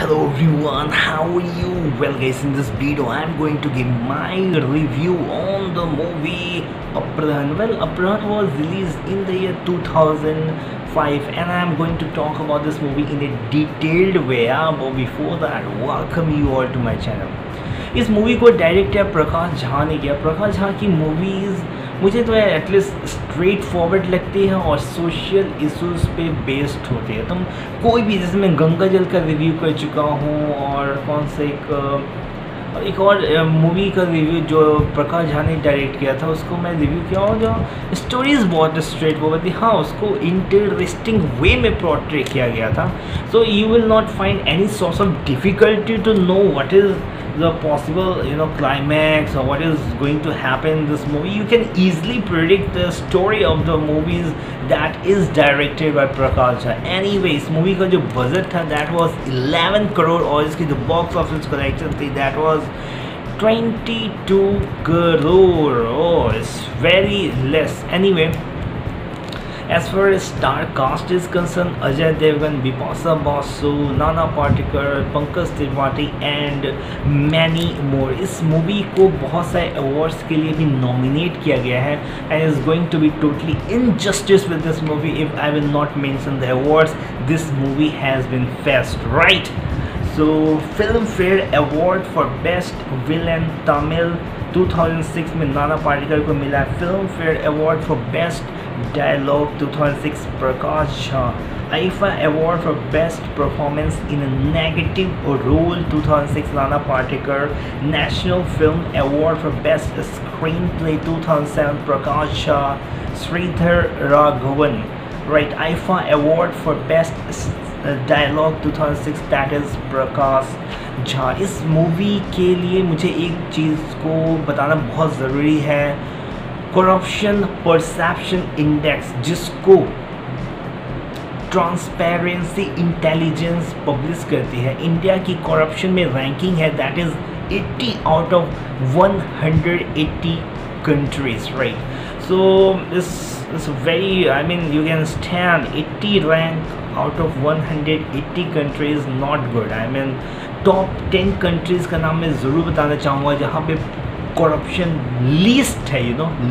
Hello everyone, how are you? Well guys, in this video I am going to give my review on the movie Apradhan. Well, Apradhan was released in the year 2005 and I am going to talk about this movie in a detailed way. But before that, welcome you all to my channel. इस movie को direct किया प्रकाश झा ने किया। प्रकाश झा की movies मुझे तो at least straight forward लगती है और सोशल इश्यूज़ पे बेस्ड होती है। तुम कोई भी, जैसे मैं गंगा जल का रिव्यू कर चुका हूँ और कौन से एक और मूवी का रिव्यू जो प्रकाश झा ने डायरेक्ट किया था उसको मैं रिव्यू किया और जो स्टोरीज़ बहुत स्ट्रेट फॉरवर्ड थी। हाँ, उसको इंटरेस्टिंग वे में पोर्ट्रे किया गया था। So you will not find any source of difficulty to know what is the possible climax or what is going to happen in this movie. You can easily predict the story of the movies that is directed by Prakash Jha. Anyway, इस movie का जो budget था that was 11 crore और इसकी जो box office collection थी that was 22 crore. Oh, it's very less. Anyway, as far as star cast is concerned, Ajay Devgan, Bipasa Basu, Nana Patekar, Pankaj Tripathi and many more. इस movie को बहुत सारे awards के लिए भी नॉमिनेट किया गया है and is going to be totally injustice with this movie if I will not mention the awards this movie has been faced, right? So Filmfare Award for Best Villain Tamil 2006 में नाना पाटेकर को मिला। Filmfare Award for Best Dialogue 2006 Prakash Jha. IFA Award for Best Performance in a Negative Role 2006 Nana Patekar. National Film Award for Best Screenplay 2007 Prakash Jha. Sridhar Raghavan. Right, IFA Award for Best Dialogue 2006 that is Prakash Jha. इस movie के लिए मुझे एक चीज़ को बताना बहुत ज़रूरी है। करप्शन परसेप्शन इंडेक्स, जिसको ट्रांसपेरेंसी इंटेलिजेंस पब्लिश करती है, इंडिया की करप्शन में रैंकिंग है that is 80 out of 180 countries, right? So इस very, I mean you can stand 80 rank out of 180 countries not good. I mean top 10 countries का नाम मैं ज़रूर बताना चाहूँगा जहाँ पे corruption least है,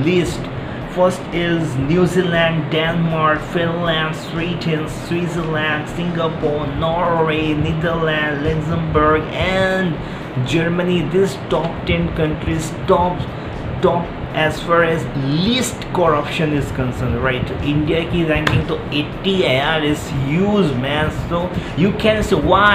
least. First is New Zealand, Denmark, Finland, Sweden, Switzerland, Singapore, Norway, Netherlands, Luxembourg and Germany. These top 10 countries top as far as least corruption is concerned, right? India की ranking तो 80 है यार, is huge man. So you can say why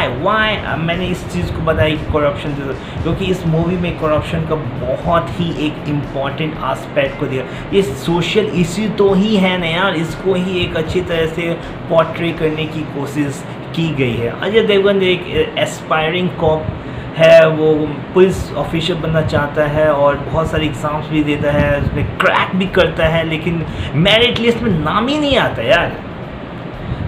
मैंने इस चीज़ को बताया कि corruption, क्योंकि इस मूवी में corruption का बहुत ही एक important aspect को दिया। ये social issue तो ही है ना यार, इसको ही एक अच्छी तरह से portray करने की कोशिश की गई है। अजय देवगन एक एस्पायरिंग कॉप है, वो पुलिस ऑफिसर बनना चाहता है और बहुत सारे एग्ज़ाम्स भी देता है, उसमें क्रैक भी करता है, लेकिन मेरिट लिस्ट में नाम ही नहीं आता यार।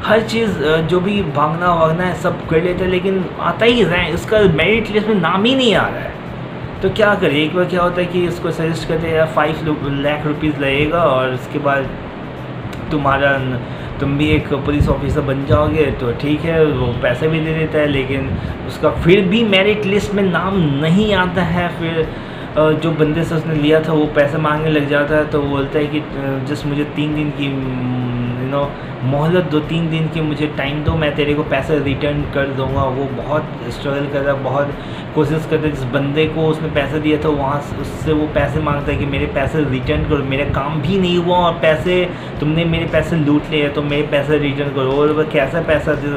हर चीज़ जो भी भागना वागना है सब कर लेता है, लेकिन आता ही रैंक, उसका मेरिट लिस्ट में नाम ही नहीं आ रहा है। तो क्या करें? एक बार क्या होता है कि उसको सजेस्ट करते हैं यार 5 लाख रुपीज़ लगेगा और उसके बाद तुम भी एक पुलिस ऑफिसर बन जाओगे, तो ठीक है, वो पैसे भी दे देता है, लेकिन उसका फिर भी मेरिट लिस्ट में नाम नहीं आता है। फिर जो बंदे से उसने लिया था वो पैसे मांगने लग जाता है, तो वो बोलता है कि जस्ट मुझे 3 दिन की मोहलत दो, 3 दिन की मुझे टाइम दो, मैं तेरे को पैसे रिटर्न कर दूंगा। वो बहुत स्ट्रगल कर रहा है, बहुत कोशिश करता है। जिस बंदे को उसने पैसे दिया था वहाँ उससे वो पैसे मांगता है कि मेरे पैसे रिटर्न करो, मेरा काम भी नहीं हुआ और तुमने मेरे पैसे लूट लिए तो मेरे पैसे रिटर्न करो। और वह कैसा पैसा दे,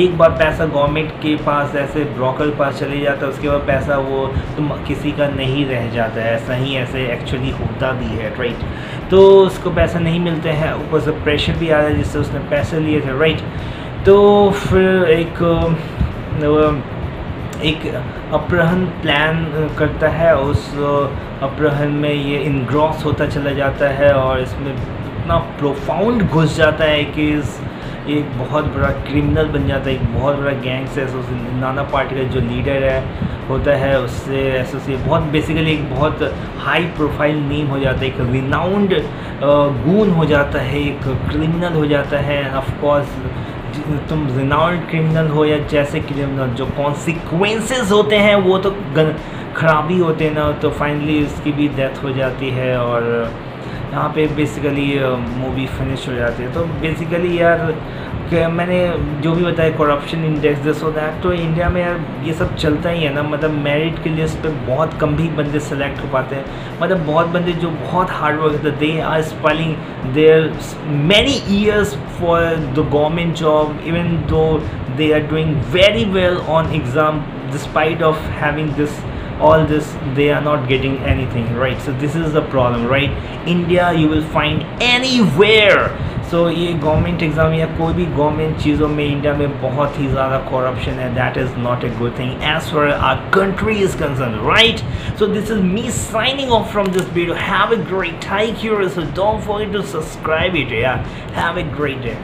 एक बार पैसा गवर्नमेंट के पास ऐसे ब्रोकर के पास चले जाता है, उसके बाद पैसा वो तुम किसी का नहीं रह जाता है। ऐसे एक्चुअली होता भी है, राइट? तो उसको पैसा नहीं मिलते हैं, ऊपर से प्रेशर भी आ रहा है जिससे उसने पैसे लिए थे, राइट? तो फिर एक अपहरण प्लान करता है, उस अपहरण में ये इनग्रॉस होता चला जाता है और इसमें इतना प्रोफाउंड घुस जाता है कि एक बहुत बड़ा क्रिमिनल बन जाता है, एक बहुत बड़ा गैंग से नाना पाटेकर जो लीडर होता है उससे एसोसिएट, बहुत बेसिकली एक बहुत हाई प्रोफाइल नेम हो जाता है, एक रिनाउंड गून हो जाता है, एक क्रिमिनल हो जाता है। ऑफ कोर्स तुम रिनाउंड क्रिमिनल हो या जैसे क्रिमिनल, जो कॉन्सिक्वेंसेस होते हैं वो तो खराबी होते हैं ना, तो फाइनली उसकी भी डेथ हो जाती है और यहाँ पे बेसिकली मूवी फिनिश हो जाती है। तो बेसिकली यार मैंने जो भी बताया करप्शन इंडेक्स दिस हो दैट, तो इंडिया में यार ये सब चलता ही है ना। मतलब मेरिट के लिस्ट पे बहुत कम ही बंदे सेलेक्ट हो पाते हैं। मतलब बहुत बंदे जो बहुत हार्ड वर्क करते, they are spending their many years for the government job, even though they are doing very well on exam, despite of having all this, they are not getting anything, right? So this is the problem, right? India you will find anywhere. So ये government exam या कोई भी government चीज़ों में India में बहुत ही ज़्यादा corruption है. That is not a good thing as far as our country is concerned, right? So this is me signing off from this video. Have a great time here, so don't forget to subscribe it. Yeah, have a great day.